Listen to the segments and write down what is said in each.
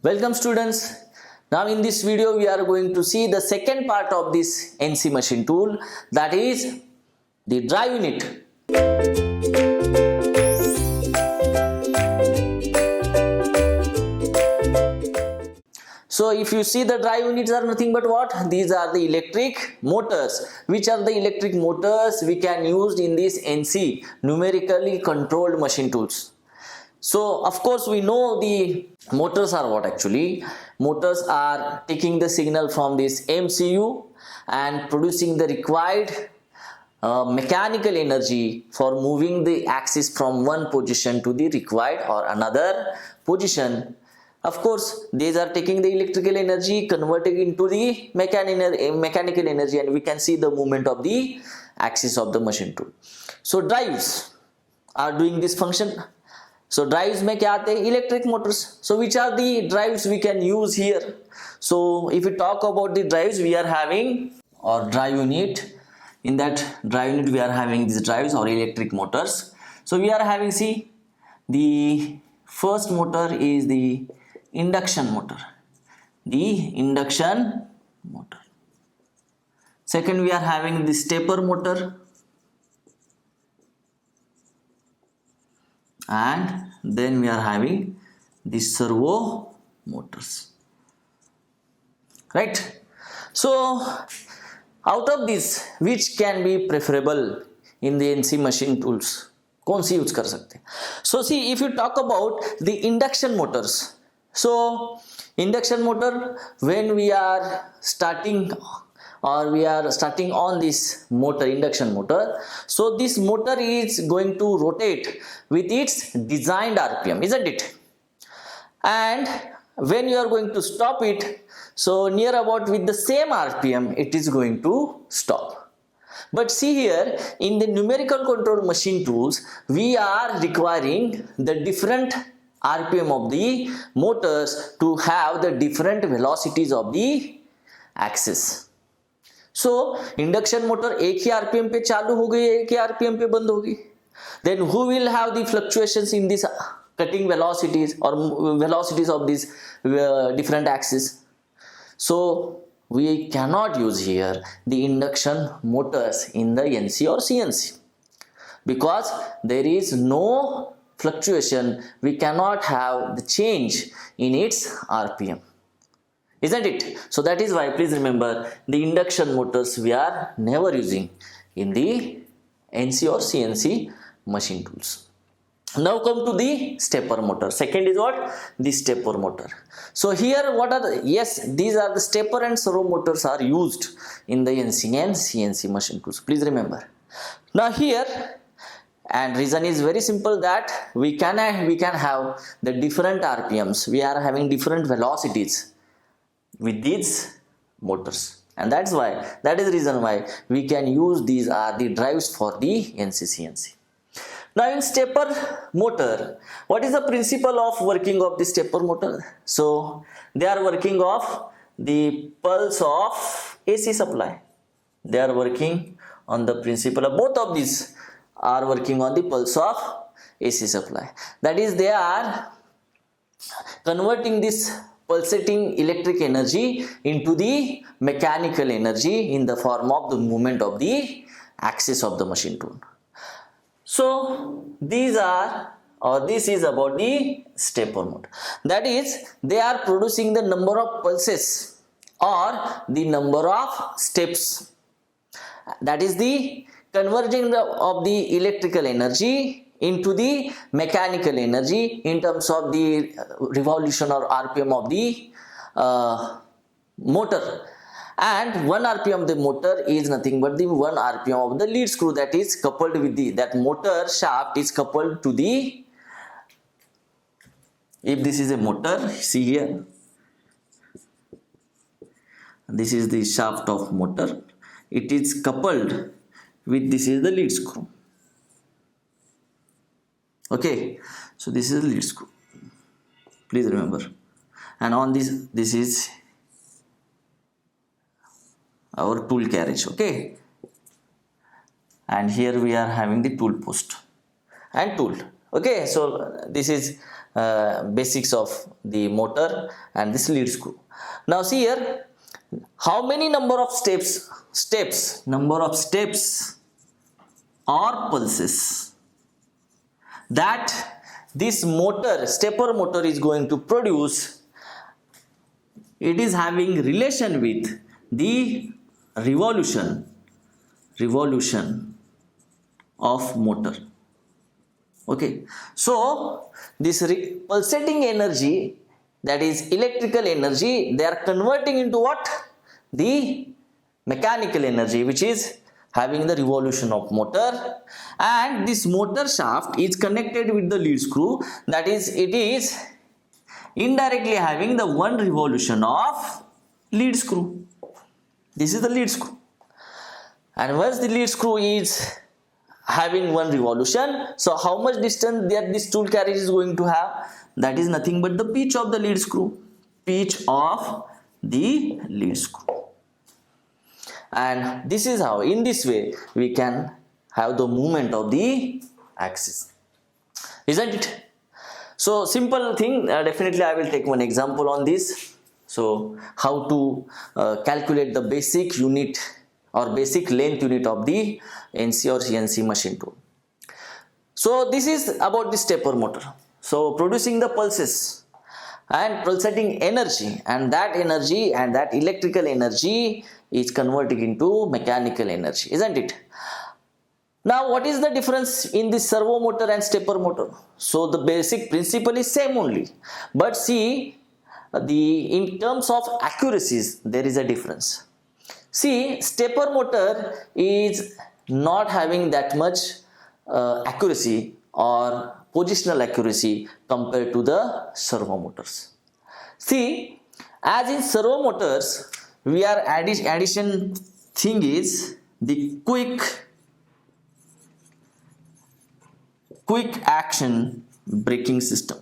Welcome students. Now in this video we are going to see the second part of this NC machine tool, that is the drive unit. So if you see, the drive units are nothing but what? These are the electric motors. Which are the electric motors we can use in this NC, numerically controlled machine tools? So of course we know the motors are what actually. Motors are taking the signal from this MCU and producing the required mechanical energy for moving the axis from one position to the required or another position. Of course, these are taking the electrical energy, converting into the mechanical energy, and we can see the movement of the axis of the machine tool. So drives are doing this function. So drives में क्या आते हैं? Electric motors. So which are the drives we can use here? So if we talk about the drives, we are having or drive unit. In that drive unit, we are having these drives or electric motors. So we are having, see, the first motor is the induction motor. The induction motor. Second, we are having the stepper motor. And then we are having the servo motors, right? So out of this, which can be preferable in the NC machine tools? कौन सी use कर सकते हैं? So see, if you talk about the induction motors, so induction motor, when we are starting on this motor, induction motor, so this motor is going to rotate with its designed RPM, isn't it? And when you are going to stop it, so near about with the same RPM it is going to stop. But see here, in the numerical control machine tools, we are requiring the different RPM of the motors to have the different velocities of the axis. So induction motor एक ही RPM पे चालू हो गई, एक ही RPM पे बंद होगी. Then who will have the fluctuations in this cutting velocities or velocities of these different axes? So we cannot use here the induction motors in the NC or CNC because there is no fluctuation. We cannot have the change in its RPM. Isn't it? So that is why, please remember, the induction motors we are never using in the NC or CNC machine tools. Now come to the stepper motor. Second is what? The stepper motor. So here what are the, yes, these are the stepper and servo motors are used in the NC and CNC machine tools. Please remember. Now here, and reason is very simple, that we can have the different RPMs. We are having different velocities with these motors, and that is the reason why we can use these are the drives for the NC-CNC. Now in stepper motor, what is the principle of working of the stepper motor? So they are working off the pulse of AC supply. They are working on the principle of, both of these are working on the pulse of AC supply. That is, they are converting this pulsating electric energy into the mechanical energy in the form of the movement of the axis of the machine tool. So these are, or this is about the stepper motor. That is, they are producing the number of pulses or the number of steps. That is the converging of the electrical energy into the mechanical energy in terms of the revolution or RPM of the motor. And 1 RPM of the motor is nothing but the 1 RPM of the lead screw that is coupled with the, that motor shaft is coupled to the, if this is a motor, see here, this is the shaft of motor, it is coupled with, this is the lead screw. Okay, so this is the lead screw, please remember, and on this is our tool carriage. Okay, and here we are having the tool post and tool. Okay, so this is basics of the motor and this lead screw. Now see here, how many number of steps or pulses that this motor, stepper motor, is going to produce. It is having relation with the revolution of motor. Okay, so this pulsating energy, that is electrical energy, they are converting into what? The mechanical energy, which is having the revolution of motor, and this motor shaft is connected with the lead screw, that is, it is indirectly having the one revolution of lead screw. This is the lead screw, and once the lead screw is having one revolution, so how much distance that this tool carriage is going to have? That is nothing but the pitch of the lead screw, and this is how, in this way, we can have the movement of the axis, isn't it? So simple thing, definitely I will take one example on this. So how to calculate the basic unit or basic length unit of the NC or CNC machine tool. So this is about the stepper motor. So producing the pulses and pulsating energy, and that electrical energy is converting into mechanical energy, isn't it? Now what is the difference in the servo motor and stepper motor? So the basic principle is same only, but see, in terms of accuracies there is a difference. See, stepper motor is not having that much accuracy or positional accuracy compared to the servo motors. See, as in servo motors, we are addition thing is the quick action braking system.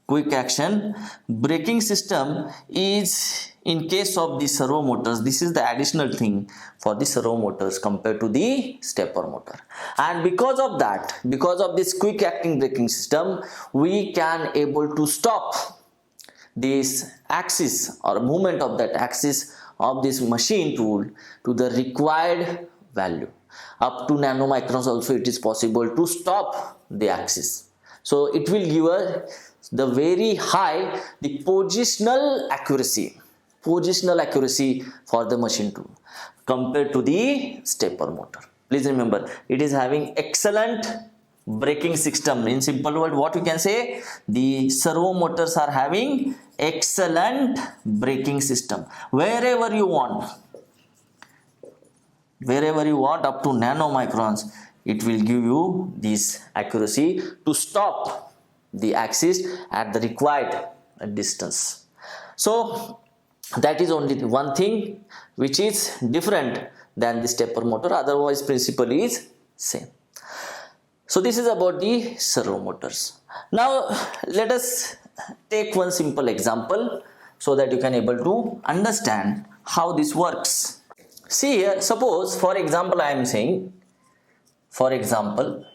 Quick action braking system is, in case of the servo motors, this is the additional thing for the servo motors compared to the stepper motor. And because of that, because of this quick acting braking system, we can able to stop this axis or movement of that axis of this machine tool to the required value. Up to nanomicrons also it is possible to stop the axis. So it will give us the very high the positional accuracy for the machine tool compared to the stepper motor. Please remember, it is having excellent braking system. In simple word, what we can say, the servo motors are having excellent braking system. Wherever you want up to nanomicrons, it will give you this accuracy to stop the axis at the required distance. So that is only one thing which is different than the stepper motor, otherwise principle is same. So this is about the servo motors. Now let us take one simple example so that you can able to understand how this works. See here, suppose for example I am saying, for example,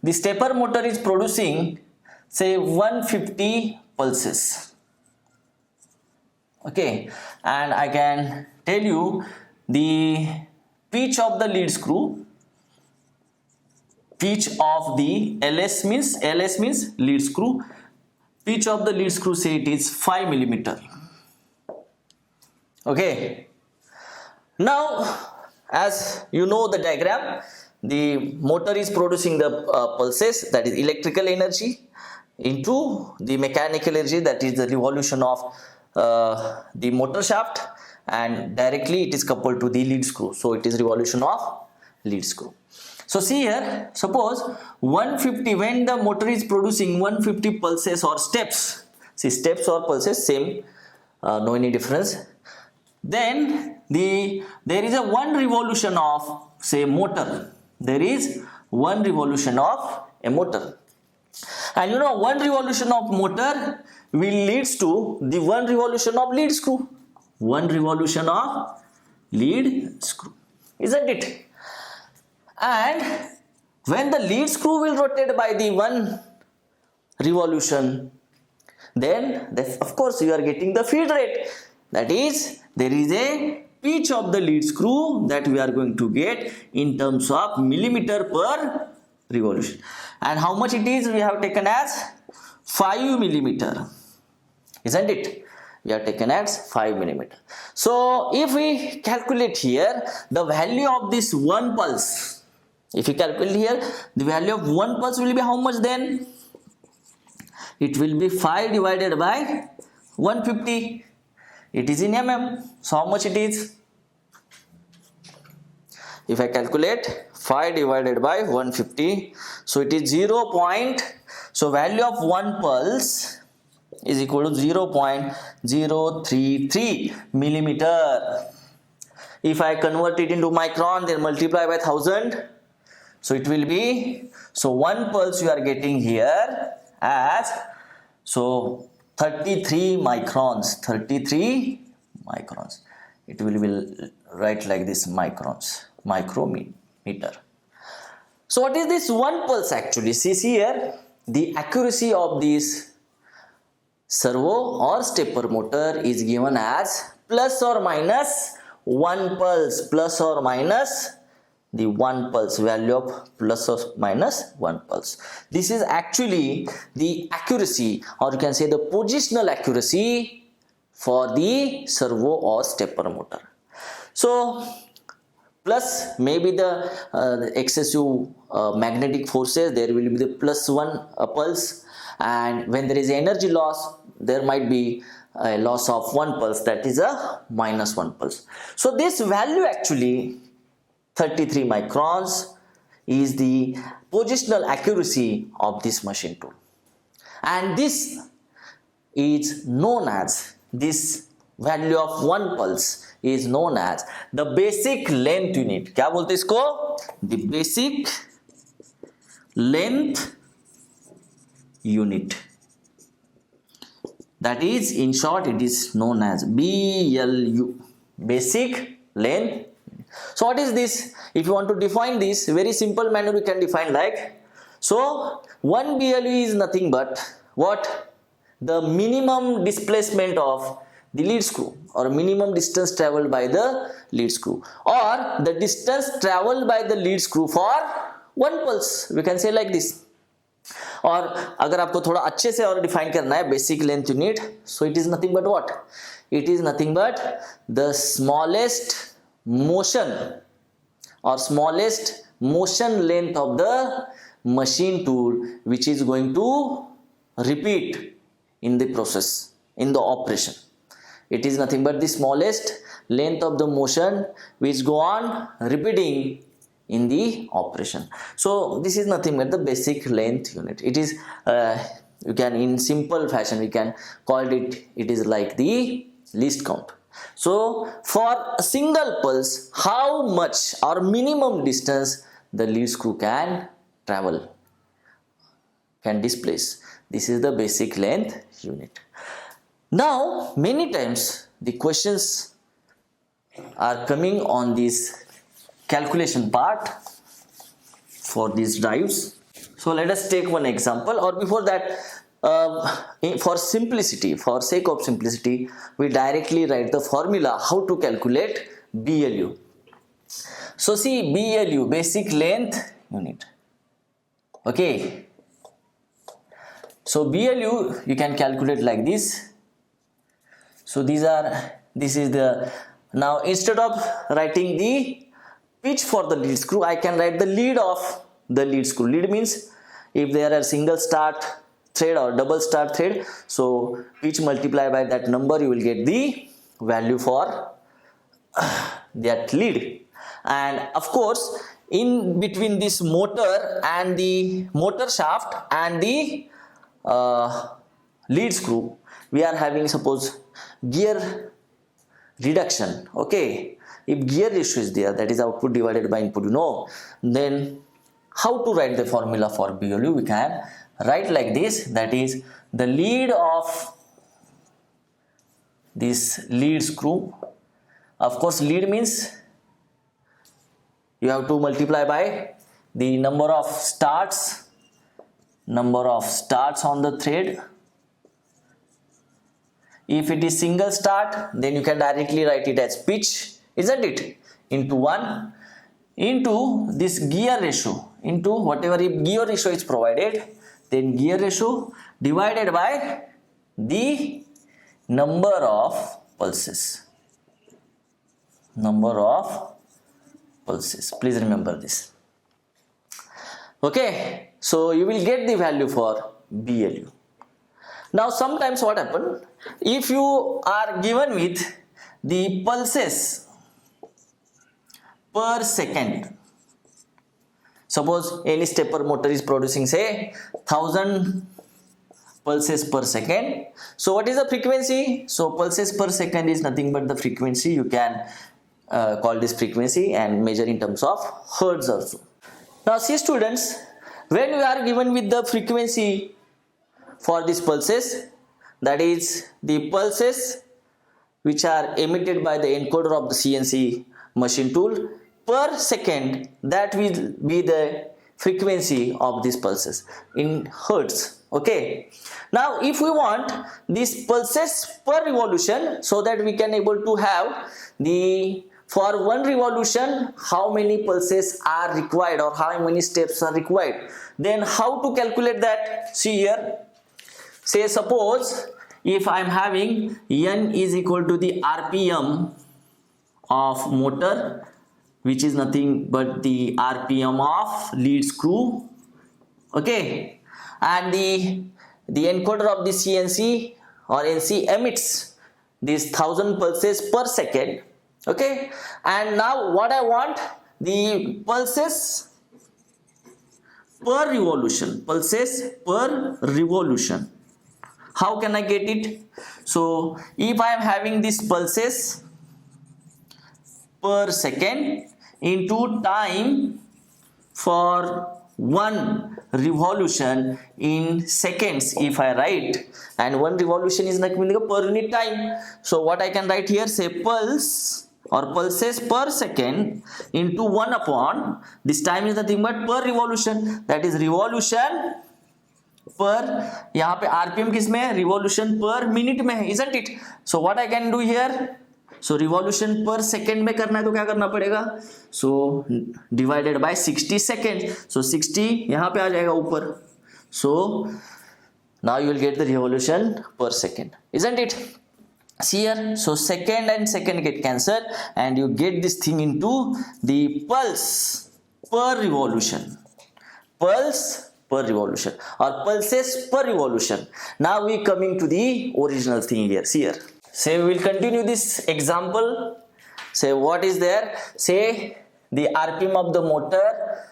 the stepper motor is producing say 150 pulses. Okay, and I can tell you the pitch of the lead screw, pitch of the LS means lead screw, pitch of the lead screw, say it is 5 millimeter. Okay, now as you know the diagram, the motor is producing the pulses, that is electrical energy, into the mechanical energy, that is the revolution of the motor shaft, and directly it is coupled to the lead screw, so it is revolution of lead screw. So see here, suppose 150, when the motor is producing 150 pulses or steps, see steps or pulses same, no any difference, then there is a one revolution of say motor, there is one revolution of a motor, and you know one revolution of motor will leads to the one revolution of lead screw, isn't it? And when the lead screw will rotate by the one revolution, then of course you are getting the feed rate. That is, there is a pitch of the lead screw that we are going to get in terms of millimeter per revolution. And how much it is, we have taken as 5 millimeter, isn't it? We are taken as 5 millimeter. So if we calculate here the value of this one pulse, if you calculate here, the value of one pulse will be how much then? It will be 5 divided by 150. It is in mm. So how much it is? If I calculate 5 divided by 150, so it is 0. So value of one pulse is equal to 0.033 millimeter. If I convert it into micron, then multiply by 1000. So it will be, so one pulse you are getting here as, so 33 microns. 33 microns. It will be write like this, microns, micrometer. So what is this one pulse actually? See here, the accuracy of this servo or stepper motor is given as plus or minus one pulse, plus or minus the one pulse, value of plus or minus one pulse. This is actually the accuracy, or you can say the positional accuracy for the servo or stepper motor. So plus maybe the excessive magnetic forces, there will be the plus one pulse, and when there is energy loss, there might be a loss of one pulse, that is a minus one pulse. So this value actually 33 microns is the positional accuracy of this machine tool, and this is known as, this value of one pulse is known as the basic length unit. क्या बोलते हैं इसको? The basic length unit. That is, in short, it is known as BLU, basic length. So what is this? If you want to define this, very simple manner we can define like, so 1 BLU is nothing but what? The minimum displacement of the lead screw, or minimum distance traveled by the lead screw, or the distance traveled by the lead screw for one pulse, we can say like this. और अगर आपको थोड़ा अच्छे से और define करना है basic length unit, so it is nothing but what? It is nothing but the smallest motion or smallest motion length of the machine tool which is going to repeat in the process, in the operation. It is nothing but the smallest length of the motion which go on repeating in the operation. So this is nothing but the basic length unit. It is you can, in simple fashion we can call it, it is like the least count. So for a single pulse, how much or minimum distance the lead screw can travel, can displace. This is the basic length unit. Now many times the questions are coming on this calculation part for these drives. So let us take one example, or before that, for simplicity, for sake of simplicity, we directly write the formula how to calculate BLU. So see, BLU, basic length unit. Okay. So BLU you can calculate like this. So this is the, now instead of writing the pitch for the lead screw, I can write the lead of the lead screw. Lead means if there are single start thread or double start thread, so pitch multiply by that number, you will get the value for that lead. And of course, in between this motor and the motor shaft and the lead screw, we are having, suppose, gear reduction. Okay, if gear ratio is there, that is output divided by input, you know, then how to write the formula for BLU? We can write like this, that is the lead of this lead screw. Of course, lead means you have to multiply by the number of starts on the thread. If it is single start, then you can directly write it as pitch, isn't it, into 1 into this gear ratio, into whatever gear ratio is provided, then gear ratio divided by the number of pulses. Please remember this. Okay, so you will get the value for BLU. Now sometimes what happen, if you are given with the pulses per second, suppose any stepper motor is producing say 1000 pulses per second. So what is the frequency? So pulses per second is nothing but the frequency. You can call this frequency and measure in terms of hertz also. Now see students, when we are given with the frequency for these pulses, that is the pulses which are emitted by the encoder of the CNC machine tool per second, that will be the frequency of these pulses in hertz. Okay, now if we want these pulses per revolution, so that we can able to have the, for one revolution how many pulses are required or how many steps are required, then how to calculate that? See here, say suppose if I am having N is equal to the RPM of motor, which is nothing but the RPM of lead screw, okay, and the encoder of the CNC or NC emits these 1000 pulses per second, okay, and now what I want, the pulses per revolution, how can I get it? So if I am having these pulses per second into time for one revolution in seconds, if I write, and one revolution is nothing but per unit time, so what I can write here, say pulse or pulses per second into 1 upon this time is nothing but per revolution, that is revolution पर, यहाँ पे RPM किस में है, revolution पर minute में है, isn't it? So what I can do here, so revolution पर सेकेंड में करना है तो क्या करना पड़ेगा, so divided by 60 seconds, so 60 यहाँ पे आ जाएगा ऊपर, so now you will get the revolution per second, isn't it? See here, so second and second get cancelled and you get this thing into the pulse per revolution, pulse per revolution or pulses per revolution. Now we coming to the original thing here. See here, say we will continue this example. Say what is there, say the RPM of the motor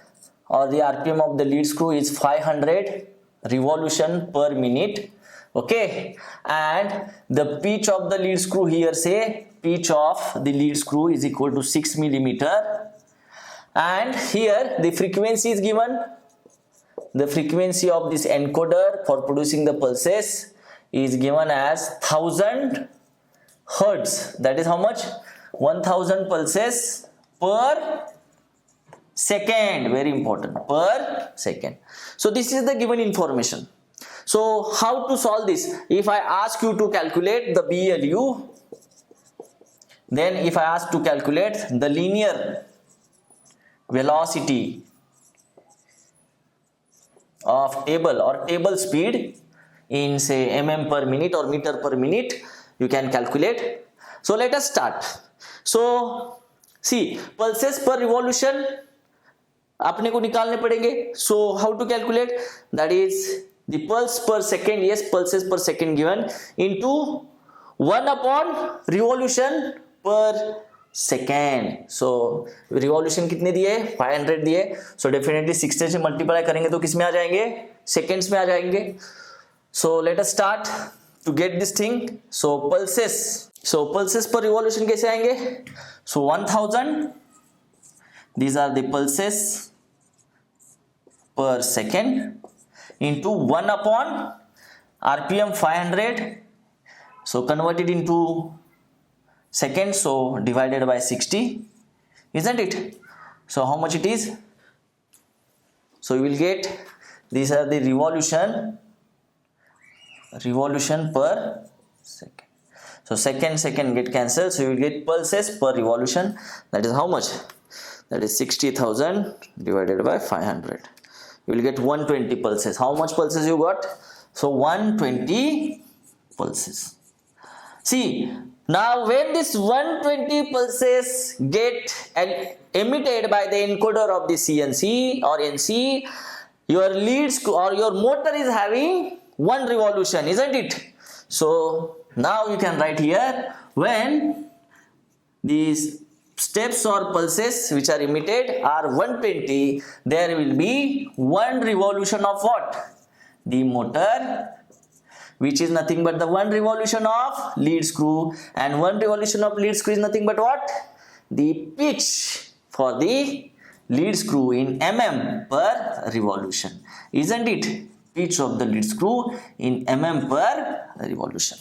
or the RPM of the lead screw is 500 revolution per minute, okay, and the pitch of the lead screw here, say pitch of the lead screw is equal to 6 millimeter, and here the frequency is given. The frequency of this encoder for producing the pulses is given as 1000 hertz. That is how much? 1000 pulses per second. Very important, per second. So this is the given information. So how to solve this? If I ask you to calculate the BLU, then if I ask to calculate the linear velocity of table or table speed in say mm per minute or meter per minute, you can calculate. So let us start. So see, pulses per revolution अपने को निकालने पड़ेंगे. So how to calculate? That is the pulse per second, yes, pulses per second given into 1 upon revolution per second. So revolution कितने दिए, 500 दिए, so definitely 60 से multiply करेंगे तो किस में आ जाएंगे, सेकेंड्स में आ जाएंगे. So let us start to get this thing. So pulses per revolution कैसे आएंगे, so 1000 these are the pulses per second into 1 upon RPM 500, so converted into seconds, so divided by 60, isn't it? So how much it is, So you will get, these are the revolution per second. So second get cancelled, so you will get pulses per revolution. That is how much? That is 60,000 divided by 500. You will get 120 pulses. How much pulses you got? So 120 pulses. See, now when this 120 pulses get emitted by the encoder of the CNC or NC, your lead screw or your motor is having one revolution, isn't it? So now you can write here, when these steps or pulses which are emitted are 120, there will be one revolution of what? The motor, which is nothing but the one revolution of lead screw, and one revolution of lead screw is nothing but what? The pitch for the lead screw in mm per revolution, isn't it? Pitch of the lead screw in mm per revolution.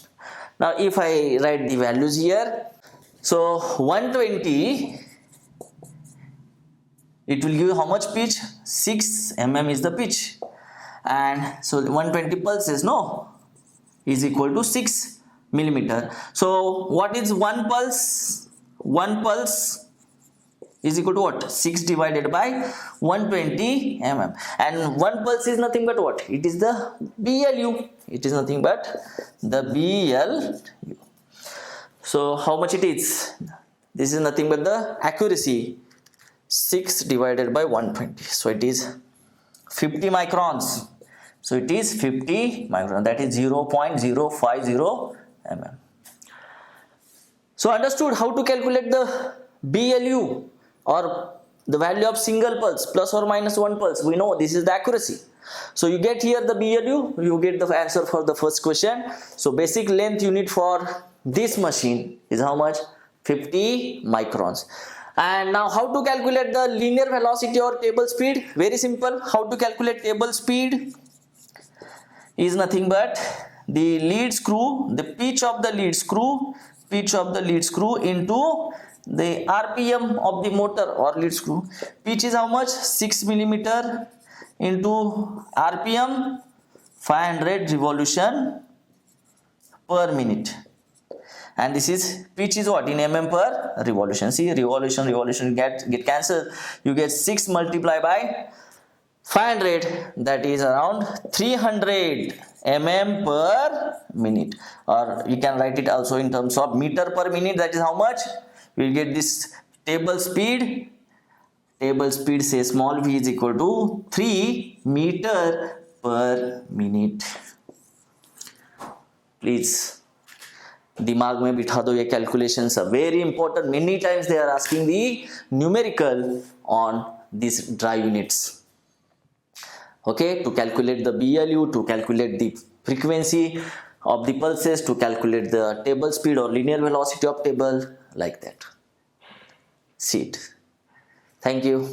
Now if I write the values here, so 120, it will give how much pitch? 6 mm is the pitch, and so 120 pulses, no, is equal to 6 millimeter. So what is one pulse? One pulse is equal to what? 6 divided by 120 mm, and one pulse is nothing but what? It is the BLU. It is nothing but the BLU. So how much it is? This is nothing but the accuracy, 6 divided by 120. So it is 50 microns. So it is 50 microns, that is 0.050 mm. So understood how to calculate the BLU or the value of single pulse, plus or minus one pulse. We know this is the accuracy. So you get here the BLU, you get the answer for the first question. So basic length unit for this machine is how much? 50 microns. And now how to calculate the linear velocity or table speed? Very simple. How to calculate table speed? Is nothing but the lead screw, the pitch of the lead screw into the RPM of the motor or lead screw. Pitch is how much? 6 millimeter into RPM, 500 revolution per minute. And this is pitch is what? In mm per revolution. See, revolution get cancelled. You get 6 multiplied by 500, that is around 300 mm per minute, or you can write it also in terms of meter per minute. That is how much? We will get this table speed. Table speed, say small v, is equal to 3 meter per minute. Please दिमाग में बिठा दो ये calculations are very important. Many times they are asking the numerical on these drive units. Okay, to calculate the BLU, to calculate the frequency of the pulses, to calculate the table speed or linear velocity of table, like that. See it. Thank you.